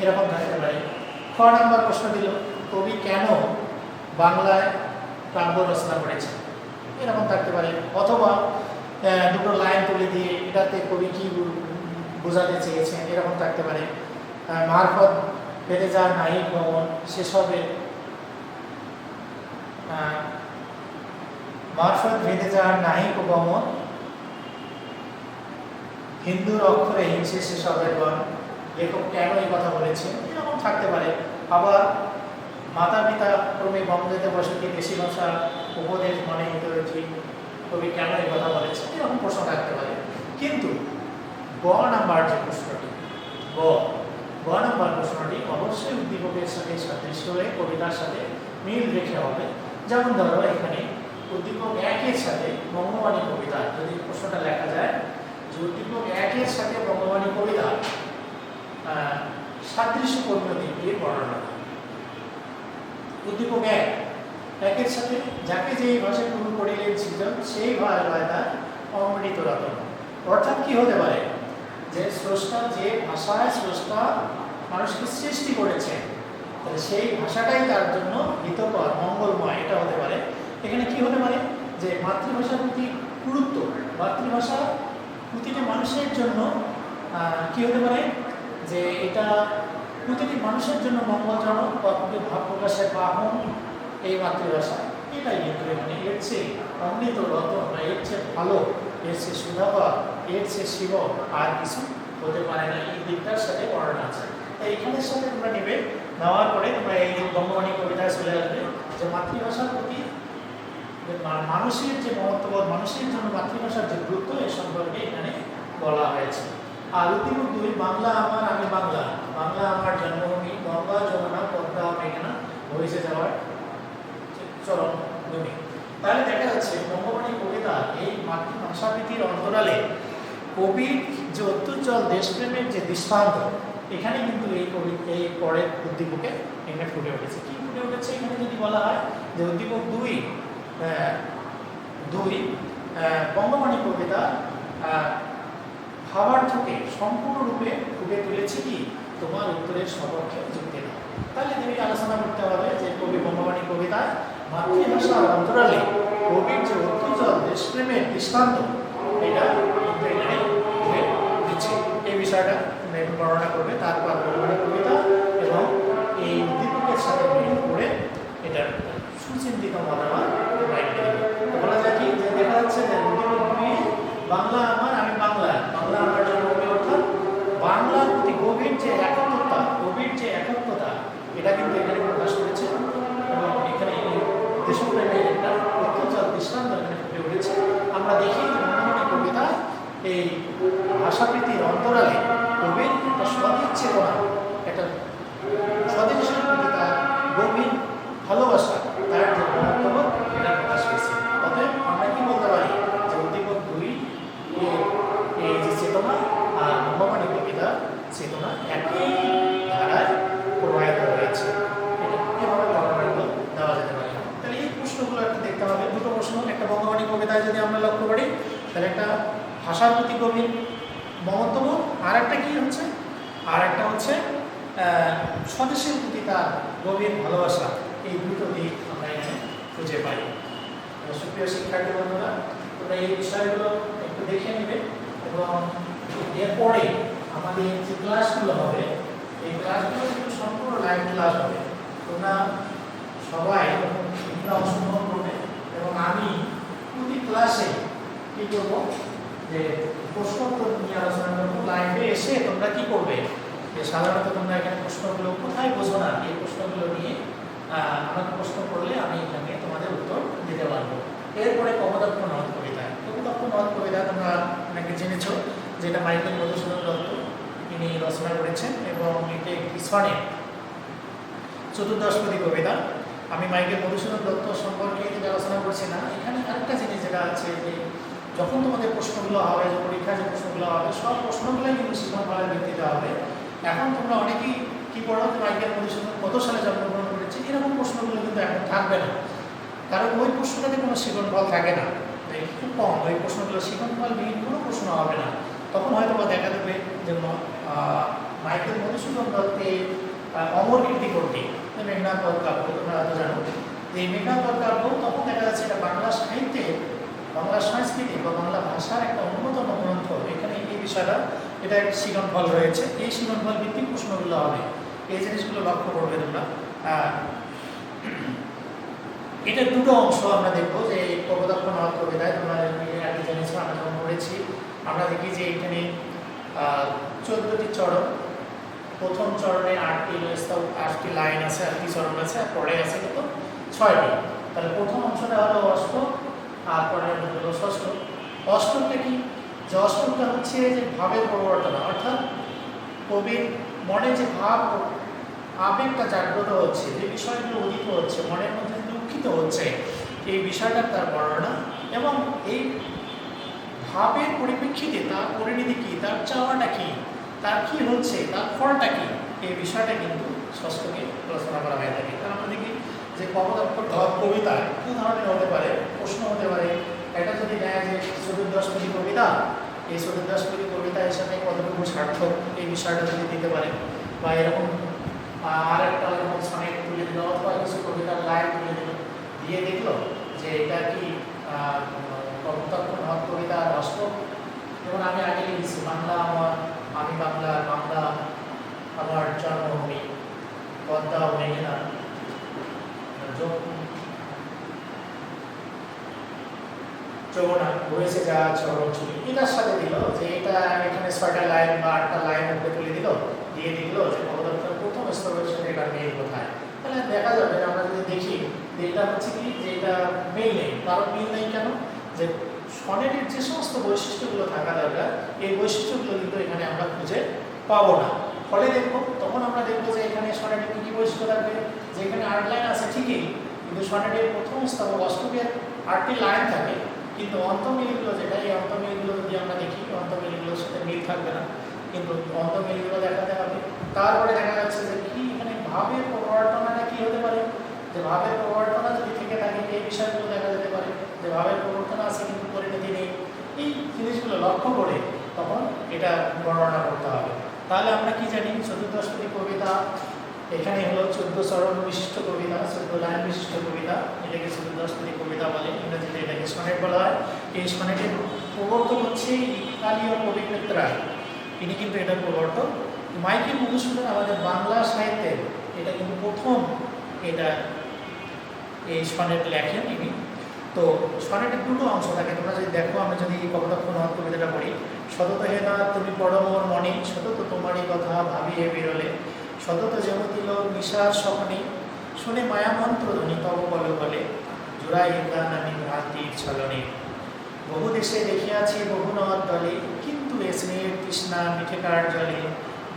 এরকম থাকতে পারে। খ নম্বর প্রশ্ন দিল কবি কেন বাংলায় কাব্য রচনা করেছেন, এরকম থাকতে পারে। অথবা দুটো লাইন তুলে দিয়ে এটাতে কবি কী বোঝাতে চেয়েছেন, এরকম থাকতে পারে। মারফত বেড়ে যার নাহিক ভ্রমণ সেসবে মারফত ভেদে যার নাহিক ভ্রমণ হিন্দুর অক্ষরে হিংসে সেসবের গণ, লেখক কেন এই কথা বলেছেন, এরকম থাকতে পারে। আবার মাতা পিতা ক্রমে বঙ্গতে বসতি দেশি ভাষা উপদেশ মনে হিতৈষী, কবি কেন এই কথা বলেছেন, এরকম প্রশ্ন থাকতে পারে। কিন্তু গ নাম্বার যে প্রশ্নটি, গ নাম্বার প্রশ্নটি অবশ্যই উদ্দীপকের সাথে সাদৃশ্য হয়ে কবিতার সাথে মিল রেখে হবে। যেমন ধরো এখানে উদ্দীপক ১-এর সাথে বঙ্গবাণী কবিতা, যদি প্রশ্নটা লেখা যায় যে উদ্দীপক ১-এর সাথে বঙ্গবাণী কবিতা সাদৃশ্যপূর্ণ দিক দিয়ে বর্ণনা। উদ্দীপক ১-এর সাথে যাকে যেই ভাষায় পূর্ণ করিলেন সৃজন সেই ভাষায় তার অমৃত রতন। অর্থাৎ কি হতে পারে, যে স্রষ্টা যে ভাষায় স্রষ্টা মানুষকে সৃষ্টি করেছে তাহলে সেই ভাষাটাই তার জন্য হিতকর মঙ্গলময়, এটা হতে পারে। এখানে কি হতে পারে, যে মাতৃভাষার প্রতি গুরুত্ব, মাতৃভাষা প্রতিটি মানুষের জন্য কি হতে পারে, যে এটা প্রতিটি মানুষের জন্য মঙ্গলজনক বা ভাব প্রকাশের বাহন এই মাতৃভাষা, এটাই কিন্তু এখানে এর চেয়ে অমৃত রতন বা এর চেয়ে ভালো, এর চেয়ে সুধাকর, এর চেয়ে শিব আর কিছু হতে পারে না, এই দিকটার সাথে বর্ণনা আছে। তাই এখানের সাথে তোমরা নেবে, নেওয়ার পরে তোমরা এই বঙ্গবাণী কবিতায় চলে আসবে যে মাতৃভাষার প্রতি মানুষের যে মহত্ববোধ, মানুষের জন্য মাতৃভাষার যে গুরুত্ব এ সম্পর্কে এখানে বলা হয়েছে। আর উদ্দীপক ২ বাংলা আমার আমি বাংলা, বাংলা আমার জন্মভূমি, গঙ্গা যমুনা পদ্মা মেঘনা বহিছে যাওয়ার চরম ভূমি। তাহলে দেখা যাচ্ছে বঙ্গবাণী কবিতা এই মাতৃভাষাপ্রীতির অন্তরালে কবির যে অত্যুজ্জ্বল দেশপ্রেমের যে দৃষ্টান্ত, এখানে কিন্তু এই পরের উদ্দীপকে এখানে ফুটে উঠেছে। কি ফুটে উঠেছে এখানে যদি বলা হয় যে উদ্দীপক ২ বঙ্গবাণী কবিতা ভাবার্থকে সম্পূর্ণরূপে ফুটে তুলেছে কি তোমার উত্তরের সপক্ষে যুক্তি না। তাহলে তুমি আলোচনা করতে হবে যে কবি বঙ্গবাণী কবিতায় মাতৃভাষার অন্তরালে কবির যে অত্যুজ্জ্বল দেশপ্রেমের দৃষ্টান্ত, এটা কিন্তু এখানে ফুটে উঠেছে। এই বিষয়টা বর্ণনা করবে। তারপর বঙ্গবাণী কবিতা এবং এই উদ্দীপকের সাথে মিল করে এটা সুচিন্তিত মতামত বলা যায় কি, যে দেখা যাচ্ছে যে উদ্দীপক ২ বাংলা আমার আমি বাংলা, বাংলা আমার জন্মভূমি, অর্থাৎ বাংলার প্রতি গভীর যে একাত্মতা এটা কিন্তু এখানে প্রকাশ করেছে এবং এখানে দেশপ্রেমের একটা অত্যুজ্জ্বল দৃষ্টান্ত এখানে ফুটে উঠেছে। আমরা দেখি যে বঙ্গবাণী কবিতা এই ভাষাপ্রীতির অন্তরালে কবির একটা সদিচ্ছ চেতনা, একটা স্বদেশের প্রতি তার গভীর ভালোবাসা, তার যে মহত্ব এটা প্রকাশ পেয়েছে। অতএব আমরা কি বলতে পারি যে উদ্দীপক ২ এই যে চেতনা আর বঙ্গবাণী কবিতা চেতনা একই ধারায় প্রবাহিত হয়েছে, এটা এভাবে বর্ণনাগুলো দেওয়া যেতে পারে। তাহলে এই প্রশ্নগুলো একটু দেখতে হবে। দুটো প্রশ্ন, একটা বঙ্গবাণী কবিতায় যদি আমরা লক্ষ্য করি তাহলে একটা ভাষার প্রতি গভীর মহত্ববোধ, আর একটা কি হচ্ছে, আর একটা হচ্ছে স্বদেশের প্রতি তার গভীর ভালোবাসা। এই দুটো দিক আমরা এখানে খুঁজে পাই। সুপ্রিয় শিক্ষার্থী বন্ধুরা, তোমরা এই বিষয়গুলো একটু দেখে নেবে এবং এরপরে আমাদের যে ক্লাসগুলো হবে এই ক্লাসগুলো কিন্তু সম্পূর্ণ লাইভ ক্লাস হবে। তোমরা সবাই এগুলো অংশগ্রহণ করবে এবং আমি প্রতি ক্লাসে কী করবো, যে প্রশ্ন উত্তর নিয়ে আলোচনা করবো। লাইভে এসে তোমরা কি করবে, যে সাধারণত তোমরা এখানে প্রশ্নগুলো কোথায় বোঝো না, এই প্রশ্নগুলো নিয়ে আমাকে প্রশ্ন করলে আমি এখানে তোমাদের উত্তর দিতে পারবো। এরপরে কপোতাক্ষ নদ কবিতা, কপোতাক্ষ নদ কবিতা তোমরা অনেকে জেনেছ যে এটা মাইকেল মধুসূদন দত্ত তিনি রচনা করেছেন এবং এটি ইসফানের চতুর্দশপদী কবিতা। আমি মাইকেল মধুসূদন দত্ত সম্পর্কে এটি আলোচনা করছি না। এখানে আরেকটা জিনিস যেটা আছে যে যখন তোমাদের প্রশ্নগুলো হবে, যে পরীক্ষায় যে প্রশ্নগুলো হবে, সব প্রশ্নগুলোই কিন্তু সৃজনশীলের ভিত্তিতে হবে। এখন তোমরা অনেকেই কী পড়ো, মাইকেল মধুসূদন কত সালে জন্মগ্রহণ করেছে, এরকম প্রশ্নগুলো কিন্তু এখন থাকবে না, কারণ ওই প্রশ্নটাতে কোনো সৃজনশীল থাকে না। খুব কম, ওই প্রশ্নগুলো শিক্ষণফল বিহীন কোনো প্রশ্ন হবে না। তখন হয়তো বা দেখা দেবে যে মাইকেল মধুসূদন দত্তের অমর কীর্তি কর্তৃক মেঘনাদ বধ কাব্য, তোমরা হয়তো জানো, এই মেঘনাদ বধ কাব্য তখন দেখা যাচ্ছে এটা বাংলা সাহিত্যের, বাংলা সংস্কৃতি বা বাংলা ভাষার একটা অন্যতম গ্রন্থ। এখানে এই বিষয়টা, এটা একটা শিক্ষণফল রয়েছে, এই শিক্ষণফল ভিত্তিক প্রশ্নগুলো হবে, এই জিনিসগুলো লক্ষ্য করবে তোমরা। এটা দুটো অংশ আমরা দেখবো যে কপোতাক্ষ নদ কবিতায় তোমরা আগে জেনেছো, আমরা যখন পড়েছি আমরা দেখি যে এখানে 14টি চরণ, প্রথম চরণে 8টি লাইন আছে, 8টি চরণ আছে, আর পরে আছে কিন্তু 6টি। তাহলে প্রথম অংশটা হলো অষ্টক, আর পরে হলো ষষ্ঠ। অষ্টকটা কি? যে অষ্টকটা হচ্ছে যে ভাবের পরিবর্তন, অর্থাৎ কবির মনে যে ভাব আবেগটা জাগ্রত হচ্ছে, যে বিষয়গুলো উদিত হচ্ছে, মনের মধ্যে দুঃখিত হচ্ছে, এই বিষয়টা তার বর্ণনা, এবং এই ভাবের পরিপ্রেক্ষিতে তার পরিণতি কী, তার চাওয়াটা কী, তার কী হচ্ছে, তার ফলটা কী, এই বিষয়টা কিন্তু ষষ্ঠকে আলোচনা করা হয়ে থাকে। কারণ আমরা দেখি যে কপোতাক্ষ নদ কবিতা কী ধরনের হতে পারে, প্রশ্ন হতে পারে, এটা যদি নেয় যে চতুর্দশপদী কবিতা, এই চতুর্দশপদী কবিতা হিসাবে কতটুকু সার্থক, এই বিষয়টা যদি দিতে পারে, বা এরকম আর একটা এরকম সনেট তুলে দিল, অথবা কিছু কবিতার লাইন তুলে দিল, দিয়ে দেখলো যে এটা কি কপোতাক্ষ নদ কবিতার অষ্টক। যেমন আমি আগে লিখেছি, বাংলা আমার, আমি বাংলা, বাংলা আমার জন্মভূমি, পদ্মা ও মেঘনা যমুনা বয়েছে যা চরণ ছুটি, এটার সাথে দিল যে এটা এখানে 6টা লাইন বা 8টা লাইন উপরে তুলে দিল, দিয়ে দিল যে কপোতাক্ষের প্রথম স্তরের সাথে এটা মিল কোথায়। তাহলে দেখা যাবে আমরা যদি দেখি যে এটা হচ্ছে কি, যে এটা মিল নেই। কারণ মিল নেই কেন? যে সনেটের যে সমস্ত বৈশিষ্ট্যগুলো থাকা দরকার, এই বৈশিষ্ট্যগুলো কিন্তু এখানে আমরা খুঁজে পাবো না। ফলে দেখবো, তখন আমরা দেখবো যে এখানে সনেটের কী কী বৈশিষ্ট্য থাকবে, যে এখানে 8 লাইন আছে ঠিকই, কিন্তু সনেটের প্রথম স্তর অষ্টকের 8টি লাইন থাকে, কিন্তু অন্তমিলগুলো যেটা, এই অন্তমিলগুলো যদি আমরা দেখি, অন্তমিলগুলোর সাথে মিল থাকবে না, কিন্তু অন্তমিলগুলো দেখাতে হবে। তারপরে দেখা যাচ্ছে যে কি এখানে ভাবের প্রবর্তনাটা কি হতে পারে, যে ভাবের প্রবর্তনা যদি থেকে থাকে, এই বিষয়গুলো দেখা যেতে পারে যে ভাবের প্রবর্তন আছে কিন্তু পরিণতি নেই। এই জিনিসগুলো লক্ষ্য করে তখন এটা বর্ণনা করতে হবে। তাহলে আমরা কি জানি, চতুর্দশপদী কবিতা এখানে হলো 14 চরণ বিশিষ্ট কবিতা, 14 লাইন বিশিষ্ট কবিতা, এটাকে চতুর্দশপদী কবিতা বলে, ইংরেজিতে এটাকে সনেট বলা হয়। এই সনেটের প্রবর্তক হচ্ছে ইতালীয় কবি রায়, তিনি কিন্তু এটার প্রবর্তক। মাইকেল মধুসূদন আমাদের বাংলা সাহিত্যের এটা কিন্তু প্রথম এটা এই সনেট লেখেন ইনি। তো সনেটের দুটো অংশ থাকে, তোমরা যদি দেখো, আমরা যদি কপোতাক্ষ নদ কবিতাটা পড়ি, সতত হে না তুমি পড়ো মোর মনে, সতত তোমারই কথা ভাবি হে বিরলে, সতত যেমতিল নিশার স্বপ্নে, শুনে মায়ামন্ত্র ধ্বনি তব বলে বলে, জোড়াই গান আমি ভ্রান্তির ছলনে, বহু দেশে দেখিয়াছি বহু নদ দলে, কিন্তু এ স্নেহের তৃষ্ণা মিঠে কার জলে,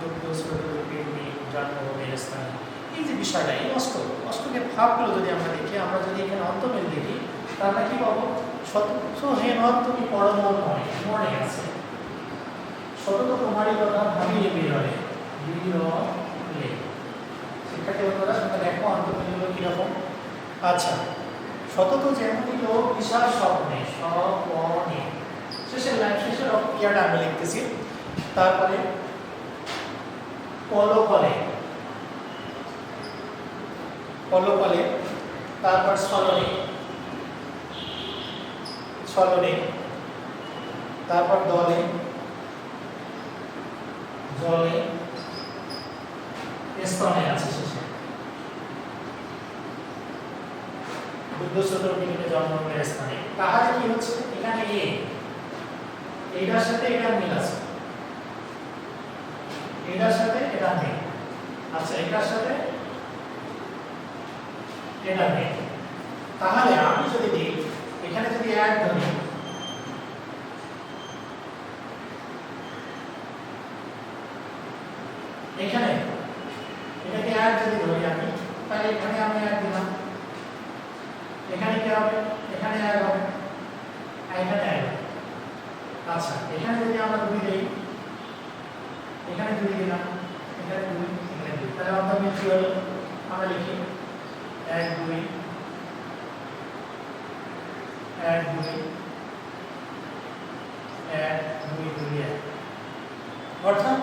দুগ্ধ স্রোতরূপের জন্মভূমির স্থানে। এই যে বিষয়টা, এই অষ্টকের ভাবগুলো যদি আমরা দেখি, আমরা যদি এখানে অন্তমিল দেখি, তাহলে কি পাবো, সতত হে নদ তুমি পড়ো মোর মনে, মনে আছে, সতত তোমারই কথা ভাবিয়ে বিরলে, বিরলে। শিক্ষার্থী বন্ধুরা তোমরা দেখো অন্তমিলগুলো কিরকম। আচ্ছা, সতত যেমন লোক বিশাল স্বপ্নে, স্বপ্নে, শেষের লাইন, শেষের ইয়াটা আমি লিখতেছি। তারপরে পলকলে, পলকলে, তারপর ছলনে, ছলনে, তারপর দলে, জলে, স্তনে আছে শেষে, দুগ্ধ স্রোতরূপে জন্মভূমির স্থানে। তাহলে কি হচ্ছে, এখানে এইটার সাথে এটার মিল আছে, এটার সাথে এটা নেই, আচ্ছা এটার সাথে এটা নেই। তাহলে আমি যদি দিই, এখানে যদি এক ধরি, এখানে এটাকে এক যদি ধরি আমি, তাহলে এখানে আমি এক দিলাম, এখানে কি হবে, এখানে এক হবে, এখানে এক। আচ্ছা এখানে যদি আমরা দুই দিই, এখানে দুই দিলাম, এখানে দুই, এখানে দুই, তাহলে অন্তমিল কি হলো, আমরা লিখি 1 2 1 2 1 2 2 1 অর্থাৎ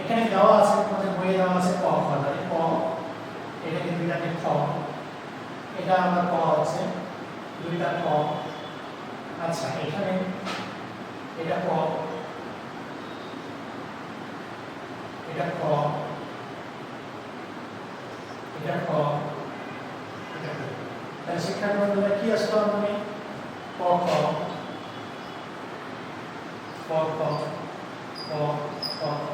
এখানে দেওয়া আছে তোমাদের বইয়ে দেওয়া আছে ক খ তাহলে ক এখানে দুইটাকে খ এটা আমার ক আছে দুইটা ক আচ্ছা এখানে এটা ক এটা ক এটা ক এটা ক তাহলে শিক্ষার্থী বন্ধুরা কি আসলো আমি ক খ ক খ ক ক খ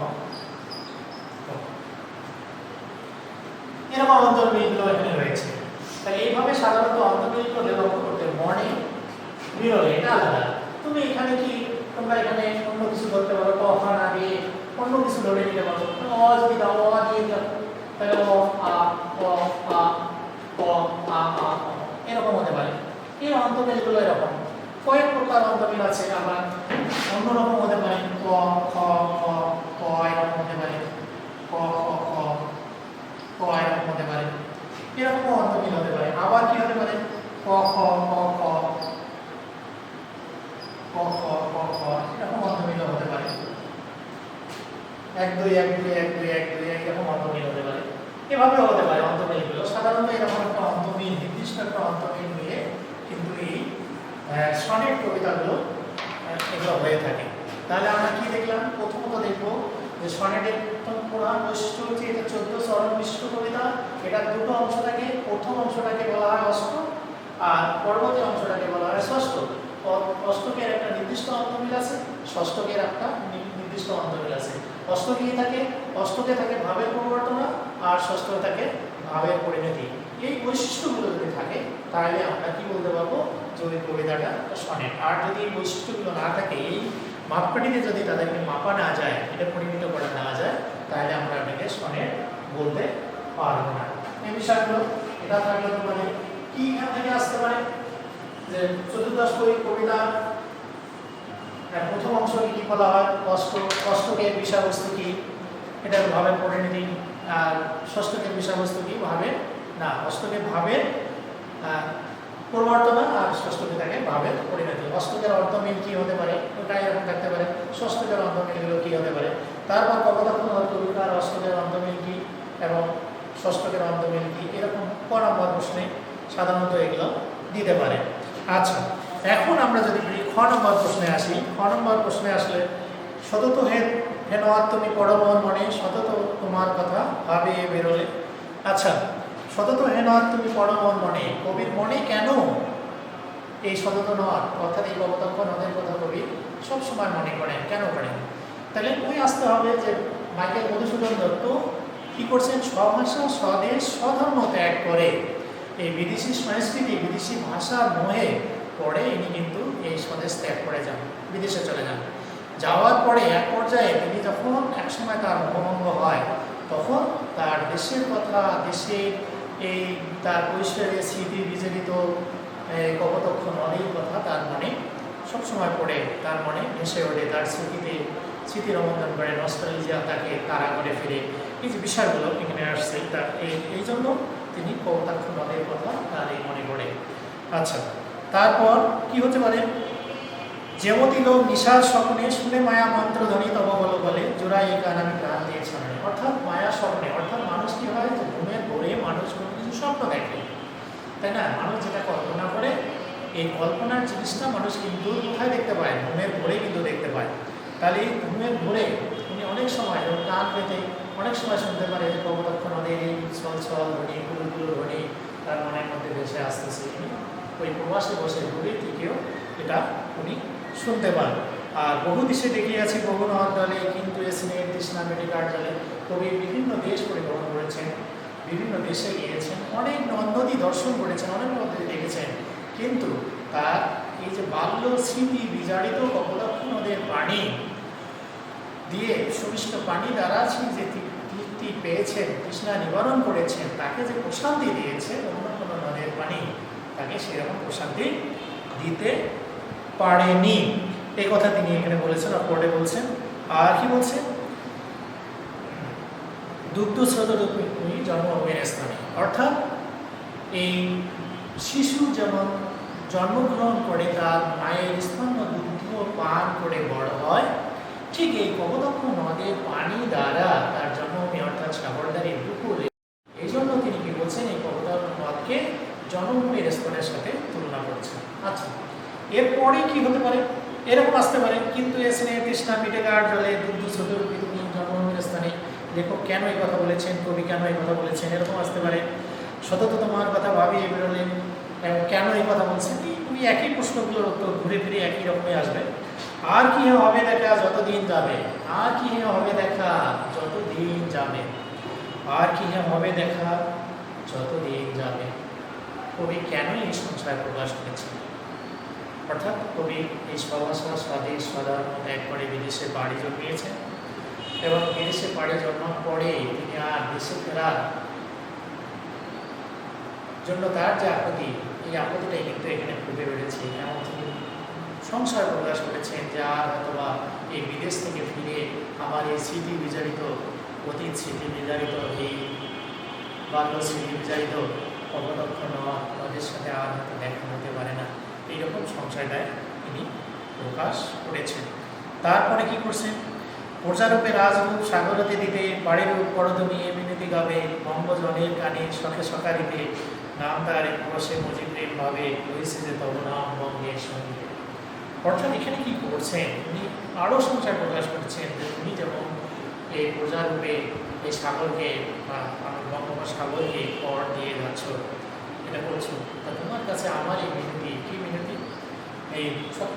এরকম অন্তর্বিরোধগুলো এখানে রয়েছে। তাহলে এইভাবে সাধারণত অন্তর্বিরোধগুলো লক্ষ্য করতে মনে বিরল এটা আলাদা। তুমি এখানে কি তোমরা এখানে অন্য কিছু ধরতে পারো ক খ না দিয়ে অন্য কিছু ধরে নিতে পারো অ যদি দাও অ দিয়ে দাও তাহলে অ আ ক আ ক আ আ এরকম হতে পারে। এই অন্তর্বিরোধগুলো এরকম কয়েক প্রকার অন্তর্বিরোধ আছে আবার অন্যরকম হতে পারে ক খ খ ক এরকম হতে পারে ক খ খ ক এরকম হতে পারে এরকম অন্তর্বিরোধ হতে পারে। আবার কি হতে পারে ক খ ক খ ক খ ক খ এরকম অন্তর্বিরোধ হতে পারে 1 2 1 2 1 2 1 2 এরকম অন্তর্বিরোধ হতে পারে। এভাবেও হতে পারে অন্তর্বিরোধগুলো সাধারণত এরকম একটা অন্তর্বিরোধ নির্দিষ্ট একটা অন্তর্বিরোধ নিয়ে কিন্তু এই সনেট কবিতাগুলো এগুলো হয়ে থাকে। তাহলে আমরা কি দেখলাম প্রথমত দেখব যে সনেটের প্রধান বৈশিষ্ট্য হচ্ছে এটা 14 চরণ বিশিষ্ট কবিতা। এটা দুটো অংশ থাকে প্রথম অংশটাকে বলা হয় অষ্টক আর পরবর্তী অংশটাকে বলা হয় ষষ্ঠক। অষ্টকের একটা নির্দিষ্ট অন্তর্মিল আছে ষষ্ঠকের একটা নির্দিষ্ট অন্তর্মিল আছে। অষ্টকে থাকে অষ্টকে থাকে ভাবের পরিবর্তনা আর ষষ্ঠকে থাকে ভাবের পরিণতি। এই বৈশিষ্ট্যগুলো যদি থাকে তাহলে আমরা কি বলতে পারবো যে ওই কবিতাটা সনেট। আর যদি এই বৈশিষ্ট্যগুলো না থাকে এই মাপকাঠিতে যদি তাদেরকে মাপা না যায় এটা পরিমিত করা না যায় তাহলে আমরা এটাকে সনেট বলতে পারবো না। এই বিষয়গুলো এটা থাকলে তোমাদের কি এখান থেকে আসতে পারে যে চতুর্দশ কবিতা প্রথম অংশকে কি বলা হয় অষ্টকের বিষয়বস্তু কি এটা ভাবের পরিণতি আর ষষ্ঠকের বিষয়বস্তু কি ভাবের না অষ্টকের ভাবের পরিবর্তন আর ষষ্ঠকে থাকে ভাবের পরিণতি। অষ্টকের অর্থমিল কি হতে পারে ওটা এরকম থাকতে পারে ষষ্ঠকের অর্থমিলগুলো কি হতে পারে তারপর কবিতা কবিতার অষ্টকের অর্থমিল কি এবং ষষ্ঠকের অর্থমিল কি এরকম ক নম্বর প্রশ্নে সাধারণত এগুলো দিতে পারে। আচ্ছা এখন আমরা যদি খ নম্বর প্রশ্নে আসি খ নম্বর প্রশ্নে আসলে সতত হেন তুমি পরমন মনে সতত তোমার কথা ভাবে বেরোলে। আচ্ছা সতত হেন তুমি পরমন মনে কবির মনে কেন এই সতত নদ অর্থাৎ এই কপোতাক্ষ নদের কথা কবি সবসময় মনে করেন কেন করেন তাহলে ওই আসতে হবে যে মাইকেল মধুসূদন দত্ত কি করছেন স্বভাষা স্বদেশ স্বধর্ম ত্যাগ করে এই বিদেশি সংস্কৃতি বিদেশি ভাষার মোহে পরে ইনি কিন্তু এই স্বদেশ ত্যাগ করে যান বিদেশে চলে যান। যাওয়ার পরে এক পর্যায়ে তিনি যখন একসময় তার মোহভঙ্গ হয় তখন তার দেশের কথা দেশের এই তার কৈশোরের স্মৃতি বিজড়িত কপোতাক্ষ নদীর কথা তার মনে সবসময় পড়ে তার মনে ভেসে ওঠে তার স্মৃতি রোমন্থন করে নস্টালজিয়া তাকে তাড়া করে ফিরে এই যে বিষয়গুলো এখানে আসছে তার এই জন্য তিনি কপোতাক্ষ নদীর কথা তার এই মনে পড়ে। আচ্ছা তারপর কি হতে পারে যেমতি লোক নিশার স্বপ্নে শুনে মায়া মন্ত্র ধ্বনি তব বলো বলে জোড়াই এই গান আমি প্রাণ দিয়েছি অর্থাৎ মায়া স্বপ্নে অর্থাৎ মানুষ কি হয় যে ঘুমের ভোরে মানুষ কোনো কিছু স্বপ্ন দেখে তাই না মানুষ যেটা কল্পনা করে এই কল্পনার জিনিসটা মানুষ কিন্তু কোথায় দেখতে পায় ঘুমের ভোরে কিন্তু দেখতে পায়। তাহলে এই ঘুমের ভোরে উনি অনেক সময় গান পেতে অনেক সময় শুনতে পারে যে কপোতাক্ষ নদীর এই ছল ছল ধ্বনি কুলুকুলু ধ্বনি তার মনের মধ্যে ভেসে আসতেছে ওই প্রবাসে বসে দূরের থেকেও এটা উনি শুনতে পান। আর বহু দেশে দেখিয়াছি বহু নহর দলে কিন্তু এ স্নেহের তৃষ্ণা মেডিকার জলে কবি বিভিন্ন দেশ পরিভ্রমণ করেছেন বিভিন্ন দেশে গিয়েছেন অনেক নদী দর্শন করেছেন অনেক নদী দেখেছেন কিন্তু তার এই যে বাল্য স্মৃতি বিজাড়িত কপোতাক্ষ নদের পানি দিয়ে সুমিষ্ট পানি দ্বারা যে তৃপ্তি পেয়েছেন তৃষ্ণা নিবারণ করেছেন তাকে যে প্রশান্তি দিয়েছে অন্য কোনো নদের পানি তাকে সেরকম প্রশান্তি দিতে পারেনি এই কথা তিনি এখানে বলেছেন আর পরে বলছেন। আর কি বলছেন দুগ্ধ স্রোতরূপী জন্মভূমির স্থানে অর্থাৎ এই শিশু যেমন জন্মগ্রহণ করে তার মায়ের স্তন্য দুগ্ধ পান করে বড় হয়, ঠিক এই কপোতাক্ষ নদের পানি দ্বারা তার জন্মভূমি অর্থাৎ সাগরদাঁড়ির পুকুরে, এই জন্য তিনি কি বলছেন, এই কপোতাক্ষ নদকে জন্মভূমির স্তরের সাথে তুলনা করছেন। আচ্ছা, এরপরে কি হতে পারে? এরকম আসতে পারে, কিন্তু এ স্নেহে তৃষ্ণা মিটে গাঢ় জলে দুগ্ধ স্রোতরূপী তুমি জন্মভূমির স্থানে। লেখক কেন এই কথা বলেছেন, কবি কেন এই কথা বলেছেন, এরকম আসতে পারে। সতত তোমার কথা ভাবিয়ে বেরোলেন, কেন এই কথা বলছেন? তুমি একই প্রশ্নগুলোর উত্তর ঘুরে ফিরে একই রকমই আসবে। আর কি হবে দেখা যতদিন যাবে, আর কি হবে দেখা যতদিন যাবে, আর কি হবে দেখা যতদিন যাবে। কবি কেন এই সংশয় প্রকাশ করেছেন? অর্থাৎ কবি এই স্বভাষা স্বাদেশ সাধারণ ত্যাগ করে বিদেশে বাড়ি জন্মিয়েছেন, এবং বিদেশে বাড়ি জন্মার পরে তিনি আর দেশে ফেরার জন্য তার যে আপত্তি, এই আপত্তিটাই কিন্তু এখানে ফুটে বেড়েছে। এমন তিনি সংশয় প্রকাশ করেছেন যে আর হয়তোবা এই বিদেশ থেকে ফিরে আমার এই স্মৃতি বিজারিত, অতীত স্মৃতি বিজারিত, এই বাল্য স্মৃতি বিজারিত কপোতাক্ষ নদের সাথে আর হয়তো দেখা হতে পারে না, এইরকম সংশয়টায় তিনি প্রকাশ করেছেন। তারপরে কি করছেন? প্রজারূপে রাজরূপ সাগরতে দিতে বাড়ির পরদ নিয়ে মিনতি গাবে, বঙ্গজনের গানে শখে সকারিতে নাম তার বসে মজিপ্রেম ভাবে হয়েছে যে তব নাম বঙ্গের সঙ্গীতে। অর্থাৎ এখানে কি করছেন? উনি আরও সংশয় প্রকাশ করছেন যে তুমি যেমন এই প্রজারূপে এই সাগরকে বা বঙ্গোপসাগরকে কর দিয়ে যাচ্ছ, এটা করছো, তা তোমার কাছে আমার এই মিনতি, কি মিনতি? এই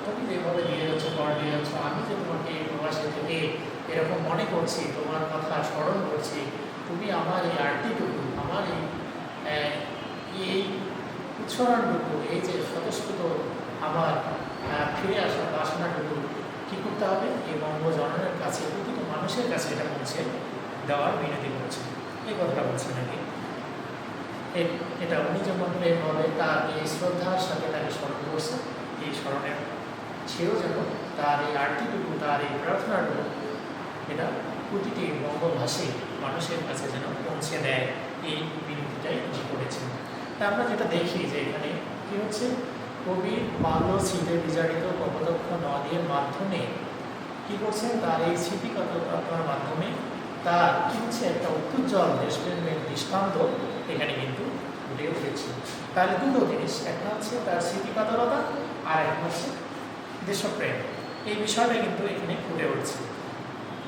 তুমি যেভাবে দিয়ে যাচ্ছ, কর দিয়ে যাচ্ছ, আমি যে তোমাকে প্রবাসী থেকে এরকম মনে করছি, তোমার কথা স্মরণ করছি, তুমি আমার এই আরতিটুকু, আমার এই উচ্চারণটুকু, এই যে স্বতঃস্ফূর্ত আমার ফিরে আসার বাসনাটুকু কী করতে হবে? এই বঙ্গজননের কাছে, প্রতিটি মানুষের কাছে এটা পৌঁছে দেওয়ার মিনতি করছে, এই কথাটা বলছে নাকি। এটা উনি যেমন প্রেম হবে তার এই শ্রদ্ধার সাথে তাকে স্মরণ করছে, এই স্মরণের সেও যেন তার এই আরতিটুকু, তার এই প্রার্থনাটুকু, এটা প্রতিটি বঙ্গভাষী মানুষের কাছে যেন পৌঁছে দেয়, এই বিনতিটাই উনি করেছেন। তা আমরা যেটা দেখি যে এখানে কী হচ্ছে, কবির বাল্য স্মৃতি বিজারিত কপোতাক্ষ নদের মাধ্যমে কী করছেন, তার এই স্মৃতিকথার মাধ্যমে তার কী হচ্ছে, একটা অত্যুজ্জ্বল দেশপ্রেমের দৃষ্টান্ত এখানে কিন্তু ফুটে উঠেছে। তাহলে দুটো জিনিস, একটা হচ্ছে তার স্মৃতিকাতরতা, আর একটা হচ্ছে দেশপ্রেম, এই বিষয়টা কিন্তু এখানে ফুটে উঠছে।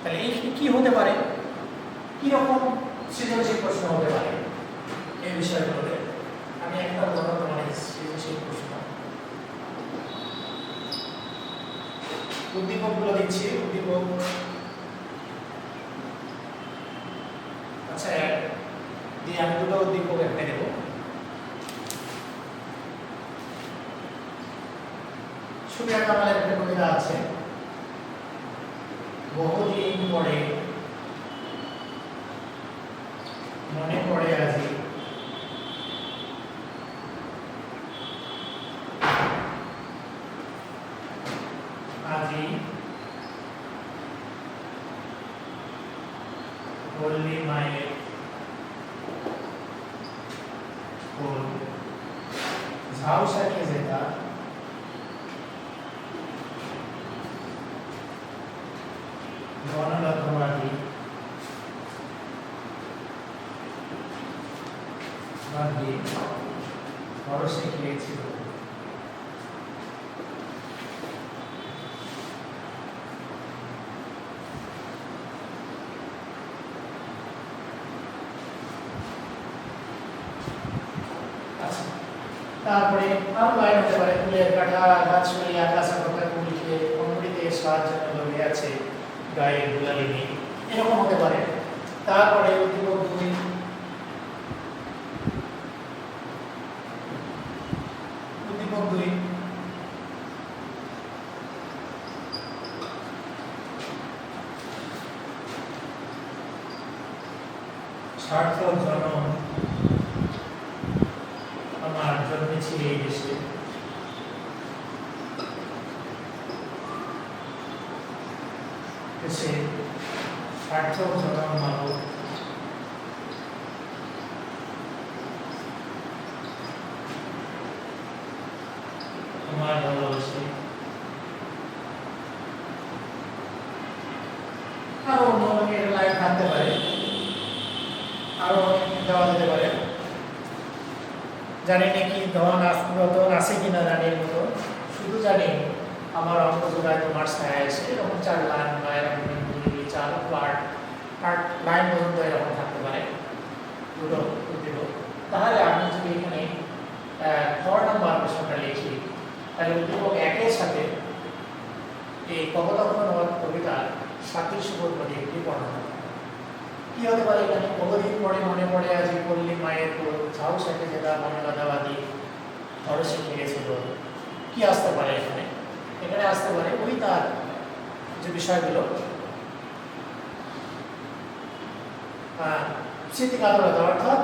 তাহলে এইখানে কী হতে পারে, কীরকম সৃজনশীল প্রশ্ন হতে পারে এই বিষয়গুলোতে? আমি একটা বলবো, মানে সৃজনশীল প্রশ্ন উদ্দীপকগুলো দিচ্ছি, উদ্দীপক। আচ্ছা, দিয়ে আমি দুটো উদ্দীপক এখানে দেব। সুফিয়া কামালের একটা কবিতা আছে, বহুদিন পরে মনে পড়ে আজি আজি বললি মায়ের ফুল ঝাউসাকে যেতা গণলতাবাদী বাদী পরশে গিয়েছিল। তারপরে আরো লাইন হতে পারে, ফুলের কাঁটা গাছগুলি আকাশ কথা কুলিকে অমৃতে সাহায্য লগে আছে গায়ে দুলালিনী, এরকম হতে পারে। তারপরে উদ্দীপক দুই, উদ্দীপক দুই সার্থক জনম আমার জন্মেছি এই দেশে, দেশে সার্থক জনম মানব আমার ভালোবাসে আরও দেওয়া যেতে পারে। জানি নাকি ধন রতন আছে কিনা রানীর মতো, শুধু জানি আমার অঙ্ক জোড়ায় তোমার ছায়া এসে, এরকম 4 লাইন বা এরকম 4 পার্ট লাইন পর্যন্ত এরকম থাকতে পারে দুটো উদ্দীপক। তাহলে আমি যদি এখানে 4 নাম্বার প্রশ্নটা লিখি, তাহলে উদ্দীপক 1-এর সাথে এই কবলক্ষণ কবিতার সাথী সুবোধ নদী একটি বর্ণনা কি হতে পারে। এখানে বহুদিন পরে মনে পড়ে আজ পল্লী মায়ের ঝাউ সাথে যেটা মনগাদাবাদী ধরো শিখে গেছিল, কি আসতে পারে এখানে? এখানে আসতে পারে ওই তার যে বিষয়গুলো স্মৃতি কাতরতা, অর্থাৎ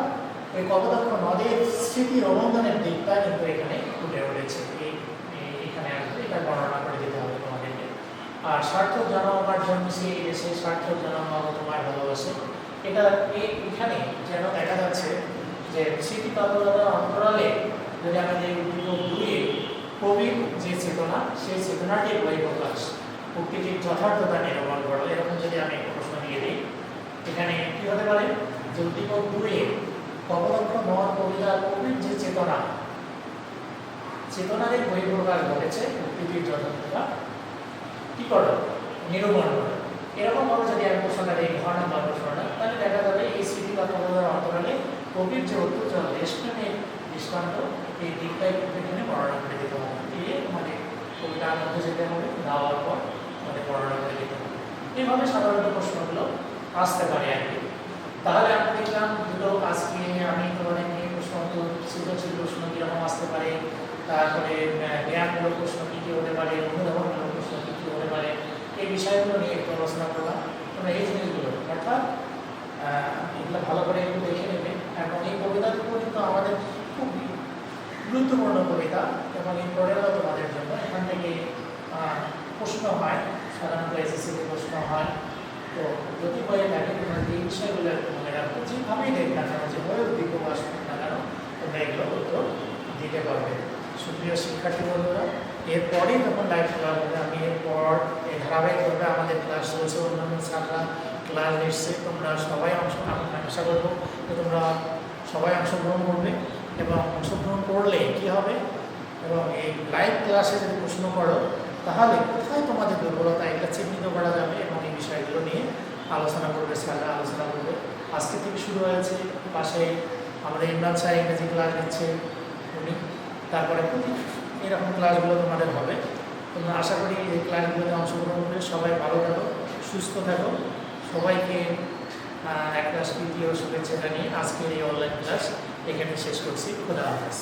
ওই কপোতাক্ষ নদের স্মৃতি রোমন্থনের দিকটা কিন্তু এখানে ফুটে উঠেছে। এখানে আসবে, এটা বর্ণনা করে দিতে হবে তোমাদেরকে। আর সার্থক জনম আমার জন্মেছে এই দেশে, সার্থক জনম তোমার ভালোবাসে, এটা এখানে যেন দেখা যাচ্ছে যে স্মৃতি কাতরতার অন্তরালে যদি আমাদের উদ্দীপক 2-এ কবির যে চেতনা, সেই চেতনাটির বহিঃপ্রকাশ, প্রকৃতির যথার্থতা নিরূপণ করো, এরকম যদি আমি প্রশ্ন দিয়ে দিই, এখানে কি হতে পারে যে উদ্দীপক 2-এ কপোতাক্ষ নদ কবিতার কবির যে চেতনা, চেতনার এই বহিঃপ্রকাশ ঘটেছে, প্রকৃতির যথার্থতা কি করো নিরূপণ করো। এরকম ভাবে যদি আমি প্রশ্নটা দিই, ঘর নাম্বার প্রশ্নটা, তাহলে দেখা যাবে এই স্মৃতি কাতরতার অন্তরালে কবির যে অত্যুজ্জ্বল দেশপ্রেমের দৃষ্টান্ত, এই দিকটাই এখানে বর্ণনা করে দিতে হবে। দিয়ে তোমাদের কবিতার মধ্যে যেতে হবে, দেওয়ার পর তোমাদের বর্ণনা করে দিতে হবে। এইভাবে সাধারণত প্রশ্নগুলো আসতে পারে আর কি। তাহলে আমরা দেখলাম দুটো আজকে আমি তোমাদের নিয়ে প্রশ্ন, সৃজনশীল প্রশ্ন কীরকম আসতে পারে, তারপরে জ্ঞানমূলক প্রশ্ন কী কী হতে পারে, অনুধাবনমূলক প্রশ্ন কী কী হতে পারে, এই বিষয়গুলো নিয়ে একটু আলোচনা করলাম। তোমরা এই জিনিসগুলো অর্থাৎ এগুলো ভালো করে একটু দেখে নেবে। এবং এই কবিতাগুলো কিন্তু আমাদের খুব গুরুত্বপূর্ণ কবিতা এবং এই পড়েও তোমাদের জন্য এখান থেকে প্রশ্ন হয়, সাধারণত এসএসসিতে প্রশ্ন হয়। তো যদি হয়ে থাকে তোমরা এই বিষয়গুলো মনে রাখো, যেভাবেই দেখ না কেন, যেভাবে উদ্দীপক আসবে না কেন, তোমরা এগুলো উত্তর দিতে পারবে। সুপ্রিয় শিক্ষার্থী বন্ধুরা, এরপরেই যখন লাইভ ক্লাস হবে, আমি এরপর এই ধারাবাহিকভাবে আমাদের ক্লাস চলছে, অন্যান্য ছাত্ররা ক্লাস নিচ্ছে, তোমরা সবাই আমি আশা করবো যে তোমরা সবাই অংশগ্রহণ করবে। এবং অংশগ্রহণ করলে কি হবে, এবং এই লাইভ ক্লাসে যদি প্রশ্ন করো তাহলে কোথায় তোমাদের দুর্বলতা এটা চিহ্নিত করা যাবে, এবং এই বিষয়গুলো নিয়ে আলোচনা করবে, স্যাররা আলোচনা করবে। আজকে থেকে শুরু হয়েছে, পাশে আমাদের ইমরান স্যার ইংরেজি ক্লাস নিচ্ছে উনি, তারপরে এরকম ক্লাসগুলো তোমাদের হবে। তোমরা আশা করি এই ক্লাসগুলোতে অংশগ্রহণ করে সবাই ভালো থাকো, সুস্থ থাকো। সবাইকে একটা তৃতীয় শুভেচ্ছা জানিয়ে আজকের এই অনলাইন ক্লাস এখানে শেষ করছি। খোদা হাফেজ।